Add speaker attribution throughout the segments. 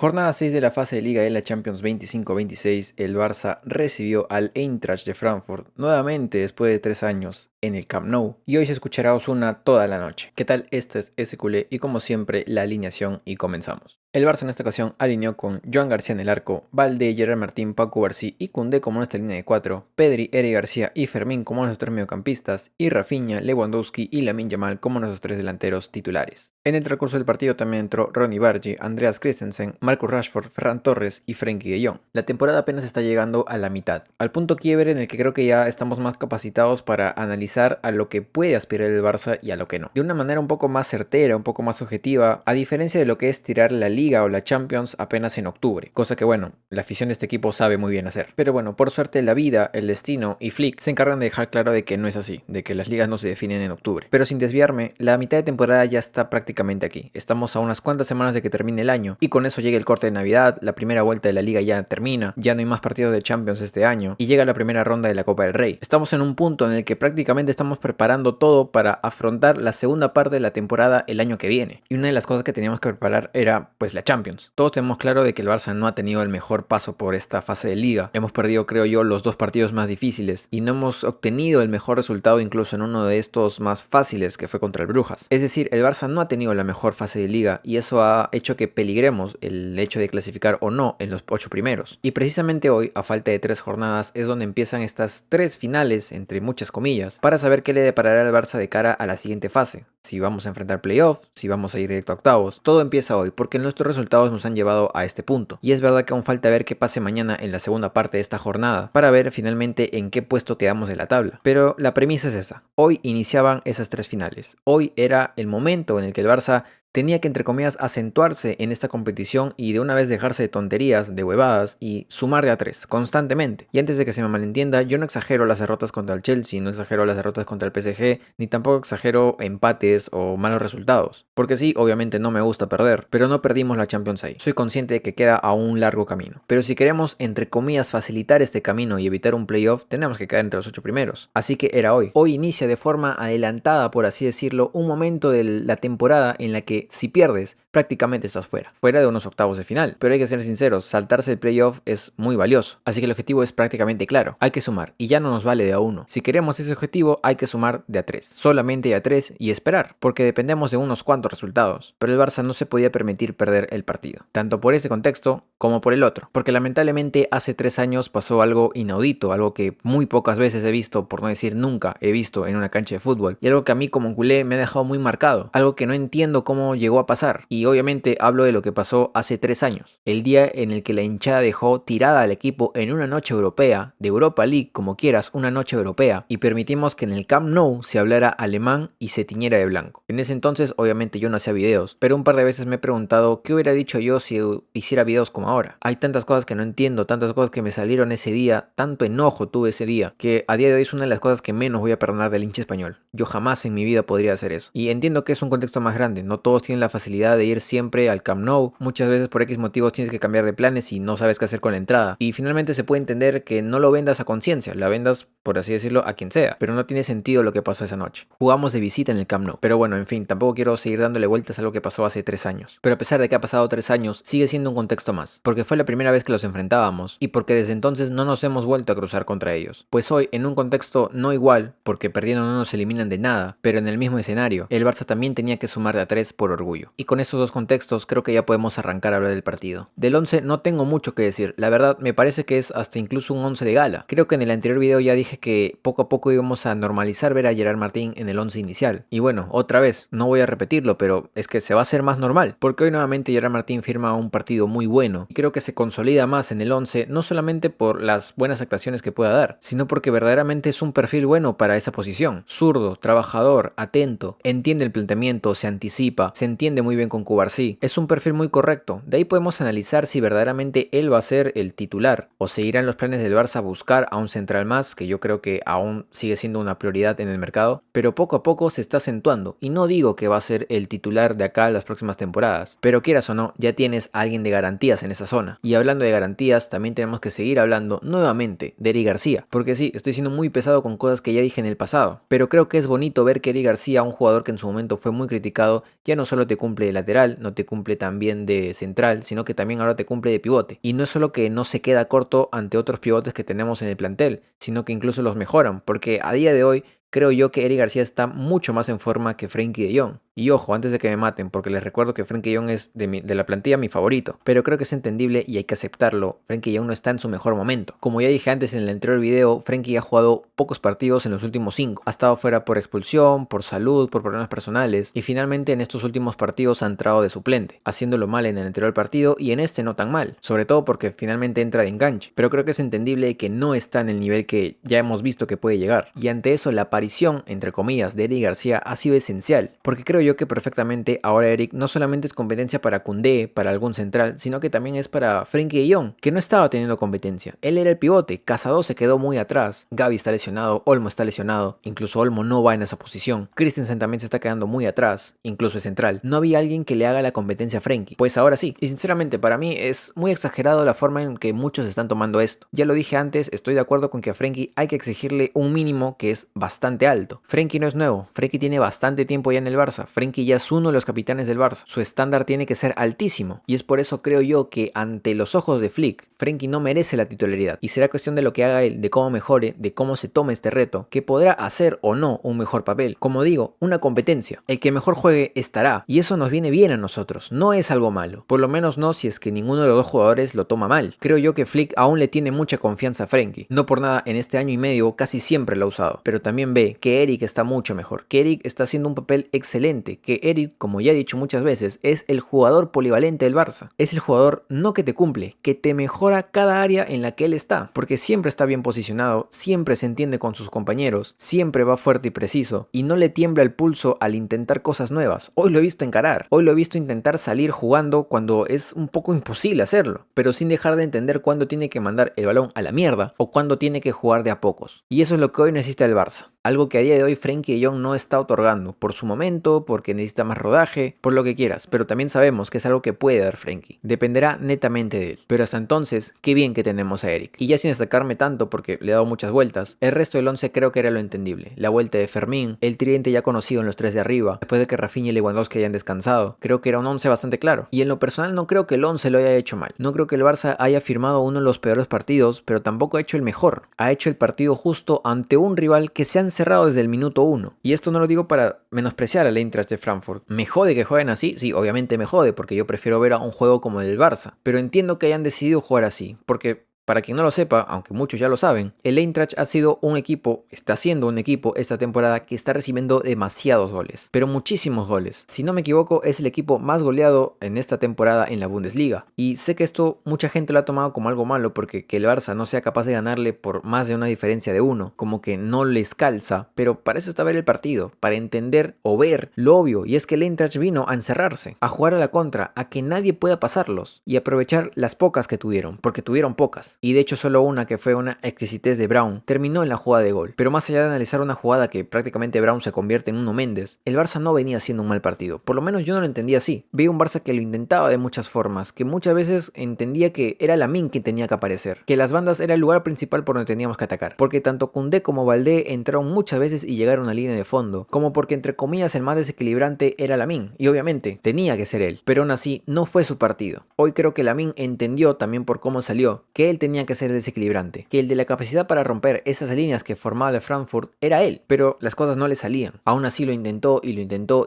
Speaker 1: Jornada 6 de la fase de Liga de la Champions 25-26, el Barça recibió al Eintracht de Frankfurt nuevamente después de 3 años en el Camp Nou y hoy se escuchará Ozuna toda la noche. ¿Qué tal? Esto es SQL y como siempre la alineación y comenzamos. El Barça en esta ocasión alineó con Joan García en el arco, Valde, Gerard Martín, Paco Barcí y Koundé como nuestra línea de 4, Pedri, Eric García y Fermín como nuestros 3 mediocampistas y Rafinha, Lewandowski y Lamine Yamal como nuestros 3 delanteros titulares. En el transcurso del partido también entró Ronny Bargi, Andreas Christensen, Marcus Rashford, Ferran Torres y Frenkie de Jong. La temporada apenas está llegando a la mitad, al punto quiebre en el que creo que ya estamos más capacitados para analizar a lo que puede aspirar el Barça y a lo que no. De una manera un poco más certera, un poco más objetiva, a diferencia de lo que es tirar la Liga o la Champions apenas en octubre, cosa que bueno, la afición de este equipo sabe muy bien hacer. Pero bueno, por suerte la vida, el destino y Flick se encargan de dejar claro de que no es así, de que las ligas no se definen en octubre. Pero sin desviarme, la mitad de temporada ya está prácticamente aquí. Estamos a unas cuantas semanas de que termine el año y con eso llega el corte de Navidad, la primera vuelta de la liga ya termina, ya no hay más partidos de Champions este año y llega la primera ronda de la Copa del Rey. Estamos en un punto en el que prácticamente estamos preparando todo para afrontar la segunda parte de la temporada el año que viene. Y una de las cosas que teníamos que preparar era pues la Champions. Todos tenemos claro de que el Barça no ha tenido el mejor paso por esta fase de liga. Hemos perdido, creo yo, los dos partidos más difíciles y no hemos obtenido el mejor resultado incluso en uno de estos más fáciles que fue contra el Brujas. Es decir, el Barça no ha tenido la mejor fase de liga y eso ha hecho que peligremos el hecho de clasificar o no en los 8 primeros. Y precisamente hoy, a falta de 3 jornadas, es donde empiezan estas 3 finales, entre muchas comillas, para saber qué le deparará al Barça de cara a la siguiente fase. Si vamos a enfrentar playoffs, si vamos a ir directo a octavos, todo empieza hoy porque nuestros resultados nos han llevado a este punto. Y es verdad que aún falta ver qué pase mañana en la segunda parte de esta jornada para ver finalmente en qué puesto quedamos de la tabla. Pero la premisa es esa. Hoy iniciaban esas 3 finales. Hoy era el momento en el que el Barça tenía que, entre comillas, acentuarse en esta competición y de una vez dejarse de tonterías, de huevadas y sumar de a 3 constantemente. Y antes de que se me malentienda, yo no exagero las derrotas contra el Chelsea, no exagero las derrotas contra el PSG, ni tampoco exagero empates o malos resultados. Porque sí, obviamente no me gusta perder, pero no perdimos la Champions ahí. Soy consciente de que queda aún un largo camino. Pero si queremos, entre comillas, facilitar este camino y evitar un playoff, tenemos que quedar entre los 8 primeros. Así que era hoy. Hoy inicia de forma adelantada, por así decirlo, un momento de la temporada en la que si pierdes, prácticamente estás fuera de unos octavos de final. Pero hay que ser sinceros, saltarse el playoff es muy valioso. Así que el objetivo es prácticamente claro, hay que sumar y ya no nos vale de a 1. Si queremos ese objetivo, hay que sumar de a 3, solamente de a 3 y esperar, porque dependemos de unos cuantos resultados. Pero el Barça no se podía permitir perder el partido, tanto por este contexto como por el otro, porque lamentablemente hace 3 años pasó algo inaudito, algo que muy pocas veces he visto, por no decir nunca he visto en una cancha de fútbol, y algo que a mí como culé me ha dejado muy marcado, algo que no entiendo cómo llegó a pasar. Y obviamente hablo de lo que pasó hace 3 años, el día en el que la hinchada dejó tirada al equipo en una noche europea, de Europa League, como quieras, una noche europea, y permitimos que en el Camp Nou se hablara alemán y se tiñera de blanco. En ese entonces obviamente yo no hacía videos, pero un par de veces me he preguntado qué hubiera dicho yo si hiciera videos como ahora. Hay tantas cosas que no entiendo, tantas cosas que me salieron ese día, tanto enojo tuve ese día, que a día de hoy es una de las cosas que menos voy a perdonar del hincha español. Yo jamás en mi vida podría hacer eso. Y entiendo que es un contexto más grande, no todos tienen la facilidad de ir siempre al Camp Nou, muchas veces por X motivos tienes que cambiar de planes y no sabes qué hacer con la entrada. Y finalmente se puede entender que no lo vendas a conciencia, la vendas, por así decirlo, a quien sea, pero no tiene sentido lo que pasó esa noche. Jugamos de visita en el Camp Nou, pero bueno, en fin, tampoco quiero seguir dándole vueltas a lo que pasó hace 3 años. Pero a pesar de que ha pasado 3 años, sigue siendo un contexto más, porque fue la primera vez que los enfrentábamos y porque desde entonces no nos hemos vuelto a cruzar contra ellos. Pues hoy, en un contexto no igual, porque perdiendo no nos eliminan de nada, pero en el mismo escenario, el Barça también tenía que sumar de a 3 por orgullo. Y con estos dos contextos creo que ya podemos arrancar a hablar del partido. Del 11 no tengo mucho que decir, la verdad me parece que es hasta incluso un 11 de gala. Creo que en el anterior video ya dije que poco a poco íbamos a normalizar ver a Gerard Martín en el 11 inicial. Y bueno, otra vez, no voy a repetirlo, pero es que se va a hacer más normal, porque hoy nuevamente Gerard Martín firma un partido muy bueno y creo que se consolida más en el 11, no solamente por las buenas actuaciones que pueda dar, sino porque verdaderamente es un perfil bueno para esa posición. Zurdo, trabajador, atento, entiende el planteamiento, se anticipa, se entiende muy bien con Cubarsí. Es un perfil muy correcto. De ahí podemos analizar si verdaderamente él va a ser el titular o seguirán los planes del Barça a buscar a un central más, que yo creo que aún sigue siendo una prioridad en el mercado, pero poco a poco se está acentuando y no digo que va a ser el titular de acá las próximas temporadas, pero quieras o no, ya tienes a alguien de garantías en esa zona. Y hablando de garantías, también tenemos que seguir hablando nuevamente de Eric García, porque sí, estoy siendo muy pesado con cosas que ya dije en el pasado, pero creo que es bonito ver que Eric García, un jugador que en su momento fue muy criticado, ya no solo te cumple de lateral, no te cumple también de central, sino que también ahora te cumple de pivote. Y no es solo que no se queda corto ante otros pivotes que tenemos en el plantel, sino que incluso los mejoran, porque a día de hoy creo yo que Eric García está mucho más en forma que Frenkie de Jong. Y ojo, antes de que me maten, porque les recuerdo que Frenkie de Jong es de la plantilla mi favorito, pero creo que es entendible y hay que aceptarlo. Frenkie de Jong no está en su mejor momento. Como ya dije antes en el anterior video, Frenkie ha jugado pocos partidos en los últimos 5. Ha estado fuera por expulsión, por salud, por problemas personales y finalmente en estos últimos partidos ha entrado de suplente, haciéndolo mal en el anterior partido y en este no tan mal, sobre todo porque finalmente entra de enganche. Pero creo que es entendible que no está en el nivel que ya hemos visto que puede llegar. Y ante eso la aparición, entre comillas, de Eric García ha sido esencial, porque creo yo que perfectamente ahora Eric no solamente es competencia para Koundé, para algún central, sino que también es para Frenkie de Jong, que no estaba teniendo competencia. Él era el pivote, Casado se quedó muy atrás, Gavi está lesionado, Olmo está lesionado, incluso Olmo no va en esa posición, Christensen también se está quedando muy atrás, incluso es central. No había alguien que le haga la competencia a Frenkie, pues ahora sí. Y sinceramente para mí es muy exagerado la forma en que muchos están tomando esto. Ya lo dije antes, estoy de acuerdo con que a Frenkie hay que exigirle un mínimo que es bastante alto. Frenkie no es nuevo, Frenkie tiene bastante tiempo ya en el Barça, Frenkie ya es uno de los capitanes del Barça, su estándar tiene que ser altísimo y es por eso creo yo que ante los ojos de Flick, Frenkie no merece la titularidad y será cuestión de lo que haga él, de cómo mejore, de cómo se tome este reto, que podrá hacer o no un mejor papel. Como digo, una competencia, el que mejor juegue estará y eso nos viene bien a nosotros, no es algo malo, por lo menos no si es que ninguno de los dos jugadores lo toma mal. Creo yo que Flick aún le tiene mucha confianza a Frenkie, no por nada en este año y medio casi siempre lo ha usado, pero también ve que Eric está mucho mejor, que Eric está haciendo un papel excelente, que Eric, como ya he dicho muchas veces, es el jugador polivalente del Barça, es el jugador no que te cumple, que te mejora cada área en la que él está, porque siempre está bien posicionado, siempre se entiende con sus compañeros, siempre va fuerte y preciso, y no le tiembla el pulso al intentar cosas nuevas. Hoy lo he visto encarar, hoy lo he visto intentar salir jugando cuando es un poco imposible hacerlo, pero sin dejar de entender cuándo tiene que mandar el balón a la mierda o cuándo tiene que jugar de a pocos. Y eso es lo que hoy necesita el Barça. Algo que a día de hoy Frenkie de Jong no está otorgando, por su momento, porque necesita más rodaje, por lo que quieras, pero también sabemos que es algo que puede dar Frenkie. Dependerá netamente de él. Pero hasta entonces, qué bien que tenemos a Eric. Y ya sin destacarme tanto, porque le he dado muchas vueltas, el resto del 11 creo que era lo entendible. La vuelta de Fermín, el tridente ya conocido en los 3 de arriba, después de que Rafinha y Lewandowski hayan descansado, creo que era un 11 bastante claro. Y en lo personal no creo que el 11 lo haya hecho mal. No creo que el Barça haya firmado uno de los peores partidos, pero tampoco ha hecho el mejor. Ha hecho el partido justo ante un rival que se han cerrado desde el minuto 1. Y esto no lo digo para menospreciar al Eintracht de Frankfurt. ¿Me jode que jueguen así? Sí, obviamente me jode, porque yo prefiero ver a un juego como el del Barça. Pero entiendo que hayan decidido jugar así, porque para quien no lo sepa, aunque muchos ya lo saben, el Eintracht ha sido un equipo, está siendo un equipo esta temporada que está recibiendo demasiados goles, pero muchísimos goles. Si no me equivoco, es el equipo más goleado en esta temporada en la Bundesliga. Y sé que esto mucha gente lo ha tomado como algo malo porque que el Barça no sea capaz de ganarle por más de una diferencia de uno, como que no les calza, pero para eso está ver el partido, para entender o ver lo obvio, y es que el Eintracht vino a encerrarse, a jugar a la contra, a que nadie pueda pasarlos y aprovechar las pocas que tuvieron, porque tuvieron pocas. Y de hecho solo una, que fue una exquisitez de Brown, terminó en la jugada de gol. Pero más allá de analizar una jugada que prácticamente Brown se convierte en Nuno Méndez, el Barça no venía haciendo un mal partido. Por lo menos yo no lo entendía así. Veía un Barça que lo intentaba de muchas formas, que muchas veces entendía que era Lamine quien tenía que aparecer, que las bandas era el lugar principal por donde teníamos que atacar, porque tanto Koundé como Valdé entraron muchas veces y llegaron a línea de fondo, como porque entre comillas el más desequilibrante era Lamine, y obviamente tenía que ser él, pero aún así no fue su partido. Hoy creo que Lamine entendió también por cómo salió, que él tenía que ser desequilibrante, que el de la capacidad para romper esas líneas que formaba el Frankfurt era él, pero las cosas no le salían. Aún así lo intentó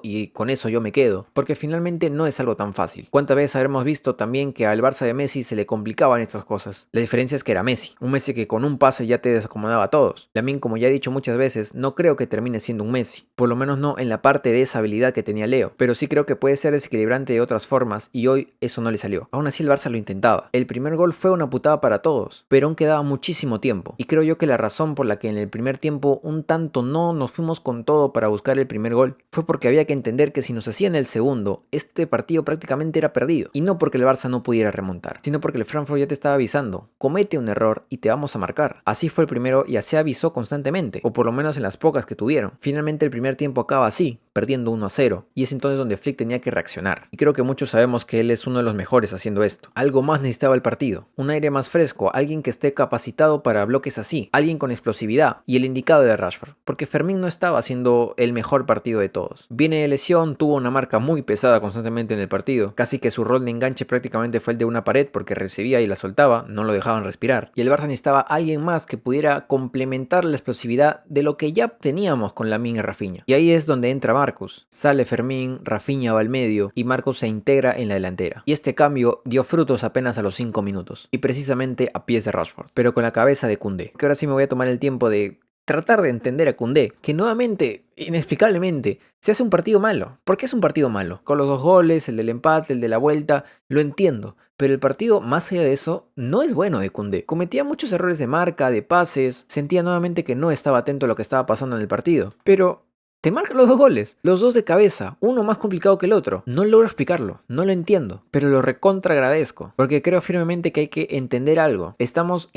Speaker 1: y con eso yo me quedo, porque finalmente no es algo tan fácil. ¿Cuántas veces habremos visto también que al Barça de Messi se le complicaban estas cosas? La diferencia es que era Messi, un Messi que con un pase ya te desacomodaba a todos. También, como ya he dicho muchas veces, no creo que termine siendo un Messi, por lo menos no en la parte de esa habilidad que tenía Leo, pero sí creo que puede ser desequilibrante de otras formas y hoy eso no le salió. Aún así el Barça lo intentaba. El primer gol fue una putada para todos, pero aún quedaba muchísimo tiempo. Y creo yo que la razón por la que en el primer tiempo un tanto no nos fuimos con todo para buscar el primer gol fue porque había que entender que si nos hacían el segundo, este partido prácticamente era perdido. Y no porque el Barça no pudiera remontar, sino porque el Frankfurt ya te estaba avisando: comete un error y te vamos a marcar. Así fue el primero y así avisó constantemente, o por lo menos en las pocas que tuvieron. Finalmente el primer tiempo acaba así, perdiendo 1-0, y es entonces donde Flick tenía que reaccionar. Y creo que muchos sabemos que él es uno de los mejores haciendo esto. Algo más necesitaba el partido, un aire más fresco, alguien que esté capacitado para bloques así, alguien con explosividad, y el indicado era Rashford, porque Fermín no estaba haciendo el mejor partido de todos. Viene de lesión, tuvo una marca muy pesada constantemente en el partido, casi que su rol de enganche prácticamente fue el de una pared porque recibía y la soltaba, no lo dejaban respirar. Y el Barça necesitaba alguien más que pudiera complementar la explosividad de lo que ya teníamos con Lamine y Rafinha. Y ahí es donde entra Marcus. Sale Fermín, Rafinha va al medio y Marcus se integra en la delantera. Y este cambio dio frutos apenas a los 5 minutos. Y precisamente a pies de Rashford, pero con la cabeza de Koundé. Que ahora sí me voy a tomar el tiempo de tratar de entender a Koundé, que nuevamente, inexplicablemente, se hace un partido malo. ¿Por qué es un partido malo? Con los 2 goles, el del empate, el de la vuelta, lo entiendo. Pero el partido, más allá de eso, no es bueno de Koundé. Cometía muchos errores de marca, de pases, sentía nuevamente que no estaba atento a lo que estaba pasando en el partido. Pero te marca los 2 goles, los 2 de cabeza, uno más complicado que el otro. No logro explicarlo, no lo entiendo, pero lo recontra agradezco, porque creo firmemente que hay que entender algo. Estamos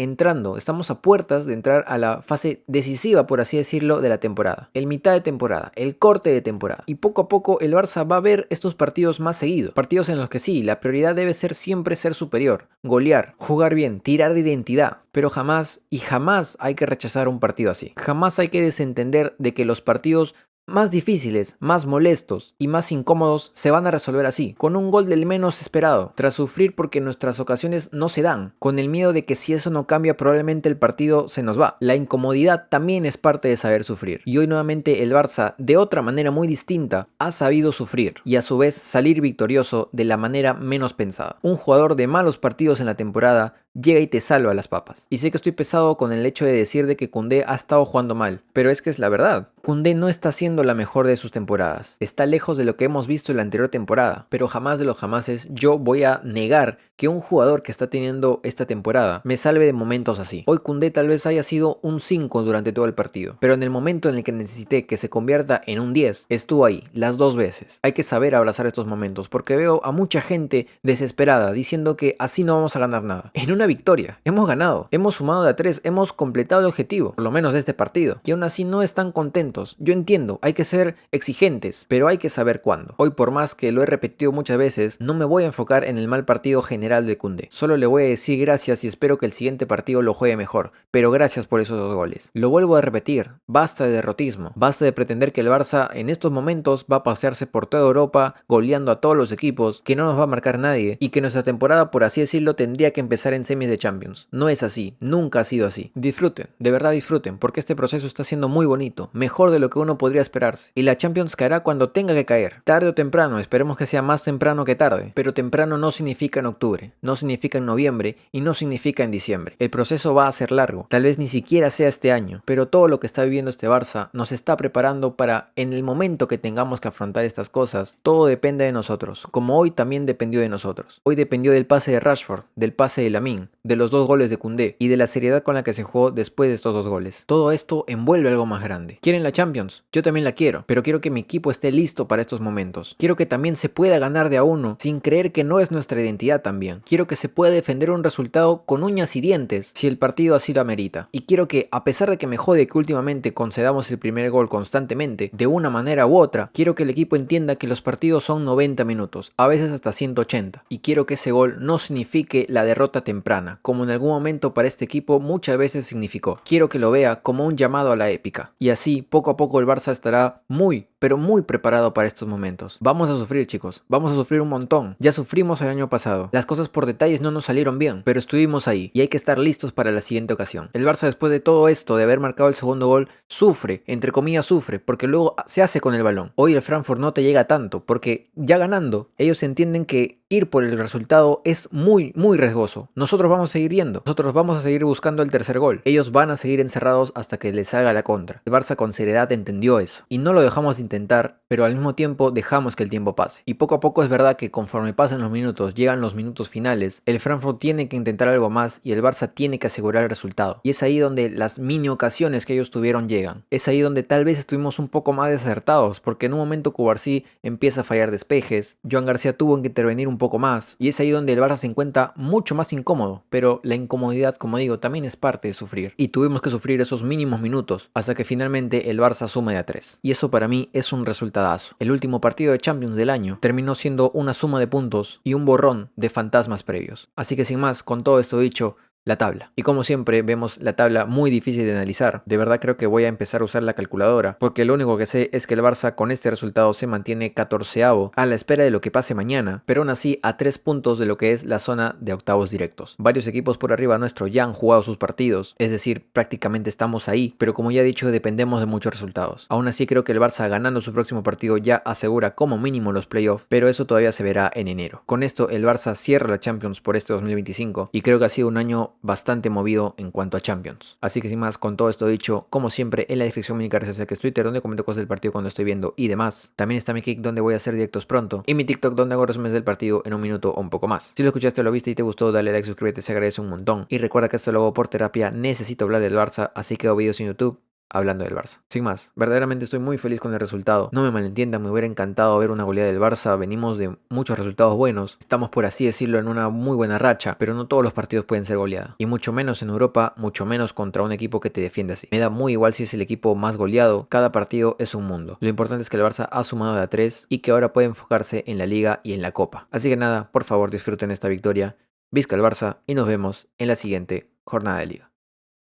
Speaker 1: a puertas de entrar a la fase decisiva, por así decirlo, de la temporada. El mitad de temporada, el corte de temporada. Y poco a poco el Barça va a ver estos partidos más seguidos. Partidos en los que sí, la prioridad debe ser siempre ser superior, golear, jugar bien, tirar de identidad. Pero jamás y jamás hay que rechazar un partido así. Jamás hay que desentender de que los partidos más difíciles, más molestos y más incómodos se van a resolver así, con un gol del menos esperado, tras sufrir porque nuestras ocasiones no se dan, con el miedo de que si eso no cambia probablemente el partido se nos va. La incomodidad también es parte de saber sufrir, y hoy nuevamente el Barça, de otra manera muy distinta, ha sabido sufrir y a su vez salir victorioso de la manera menos pensada. Un jugador de malos partidos en la temporada llega y te salva las papas. Y sé que estoy pesado con el hecho de decir de que Koundé ha estado jugando mal, pero es que es la verdad. Koundé no está siendo la mejor de sus temporadas. Está lejos de lo que hemos visto en la anterior temporada, pero jamás de los jamases yo voy a negar que un jugador que está teniendo esta temporada me salve de momentos así. Hoy Koundé tal vez haya sido un 5 durante todo el partido, pero en el momento en el que necesité que se convierta en un 10, estuvo ahí las 2 veces. Hay que saber abrazar estos momentos, porque veo a mucha gente desesperada diciendo que así no vamos a ganar nada. En una victoria, hemos ganado, hemos sumado de a 3, hemos completado el objetivo, por lo menos de este partido, y aún así no están contentos. Yo entiendo, hay que ser exigentes, pero hay que saber cuándo. Hoy, por más que lo he repetido muchas veces, no me voy a enfocar en el mal partido general de Koundé. Solo le voy a decir gracias y espero que el siguiente partido lo juegue mejor, pero gracias por esos 2 goles. Lo vuelvo a repetir, basta de derrotismo, basta de pretender que el Barça en estos momentos va a pasearse por toda Europa goleando a todos los equipos, que no nos va a marcar nadie y que nuestra temporada, por así decirlo, tendría que empezar en semis de Champions. No es así, nunca ha sido así. Disfruten, de verdad disfruten, porque este proceso está siendo muy bonito, mejor de lo que uno podría esperarse. Y la Champions caerá cuando tenga que caer, tarde o temprano, esperemos que sea más temprano que tarde, pero temprano no significa en octubre, no significa en noviembre y no significa en diciembre. El proceso va a ser largo, tal vez ni siquiera sea este año, pero todo lo que está viviendo este Barça nos está preparando para, en el momento que tengamos que afrontar estas cosas, todo depende de nosotros, como hoy también dependió de nosotros. Hoy dependió del pase de Rashford, del pase de Lamine, de los 2 goles de Koundé y de la seriedad con la que se jugó después de estos 2 goles. Todo esto envuelve algo más grande. ¿Quieren la Champions? Yo también la quiero, pero quiero que mi equipo esté listo para estos momentos. Quiero que también se pueda ganar de a uno sin creer que no es nuestra identidad también. Quiero que se pueda defender un resultado con uñas y dientes si el partido así lo amerita. Y quiero que, a pesar de que me jode que últimamente concedamos el primer gol constantemente, de una manera u otra, quiero que el equipo entienda que los partidos son 90 minutos, a veces hasta 180. Y quiero que ese gol no signifique la derrota temprana, como en algún momento para este equipo muchas veces significó. Quiero que lo vea como un llamado a la épica. Y así, poco a poco el Barça estará muy, pero muy preparado para estos momentos. Vamos a sufrir, chicos, vamos a sufrir un montón. Ya sufrimos el año pasado. Las cosas por detalles no nos salieron bien, pero estuvimos ahí y hay que estar listos para la siguiente ocasión. El Barça, después de todo esto, de haber marcado el segundo gol, sufre, entre comillas sufre, porque luego se hace con el balón. Hoy el Frankfurt no te llega tanto, porque ya ganando, ellos entienden que ir por el resultado es muy riesgoso. Nosotros vamos a seguir yendo, nosotros vamos a seguir buscando el tercer gol. Ellos van a seguir encerrados hasta que les salga la contra. El Barça con seriedad entendió eso y no lo dejamos de intentar, pero al mismo tiempo dejamos que el tiempo pase. Y poco a poco es verdad que conforme pasan los minutos, llegan los minutos finales, el Frankfurt tiene que intentar algo más y el Barça tiene que asegurar el resultado. Y es ahí donde las mini ocasiones que ellos tuvieron llegan. Es ahí donde tal vez estuvimos un poco más desacertados, porque en un momento Cubarsí empieza a fallar despejes, Joan García tuvo que intervenir un poco más, y es ahí donde el Barça se encuentra mucho más incómodo, pero la incomodidad, como digo, también es parte de sufrir. Y tuvimos que sufrir esos mínimos minutos hasta que finalmente el Barça suma de a 3. Y eso para mí es un resultadazo. El último partido de Champions del año terminó siendo una suma de puntos y un borrón de fantasmas previos. Así que sin más, con todo esto dicho, la tabla. Y como siempre vemos la tabla muy difícil de analizar. De verdad creo que voy a empezar a usar la calculadora, porque lo único que sé es que el Barça con este resultado se mantiene 14avo a la espera de lo que pase mañana, pero aún así a 3 puntos de lo que es la zona de octavos directos. Varios equipos por arriba nuestro ya han jugado sus partidos, es decir, prácticamente estamos ahí, pero como ya he dicho dependemos de muchos resultados. Aún así creo que el Barça ganando su próximo partido ya asegura como mínimo los playoffs, pero eso todavía se verá en enero. Con esto el Barça cierra la Champions por este 2025 y creo que ha sido un año bastante movido en cuanto a Champions. Así que sin más, con todo esto dicho, como siempre en la descripción mi canal que es Twitter donde comento cosas del partido cuando estoy viendo y demás. También está mi Kick donde voy a hacer directos pronto y mi TikTok donde hago resúmenes del partido en un minuto o un poco más. Si lo escuchaste, lo viste y te gustó, dale like, suscríbete, se agradece un montón. Y recuerda que esto lo hago por terapia, necesito hablar del Barça, así que hago videos en YouTube hablando del Barça. Sin más, verdaderamente estoy muy feliz con el resultado. No me malentiendan, me hubiera encantado ver una goleada del Barça. Venimos de muchos resultados buenos. Estamos, por así decirlo, en una muy buena racha, pero no todos los partidos pueden ser goleada. Y mucho menos en Europa, mucho menos contra un equipo que te defiende así. Me da muy igual si es el equipo más goleado. Cada partido es un mundo. Lo importante es que el Barça ha sumado de a 3 y que ahora puede enfocarse en la Liga y en la Copa. Así que nada, por favor disfruten esta victoria. Visca el Barça y nos vemos en la siguiente jornada de Liga.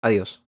Speaker 1: Adiós.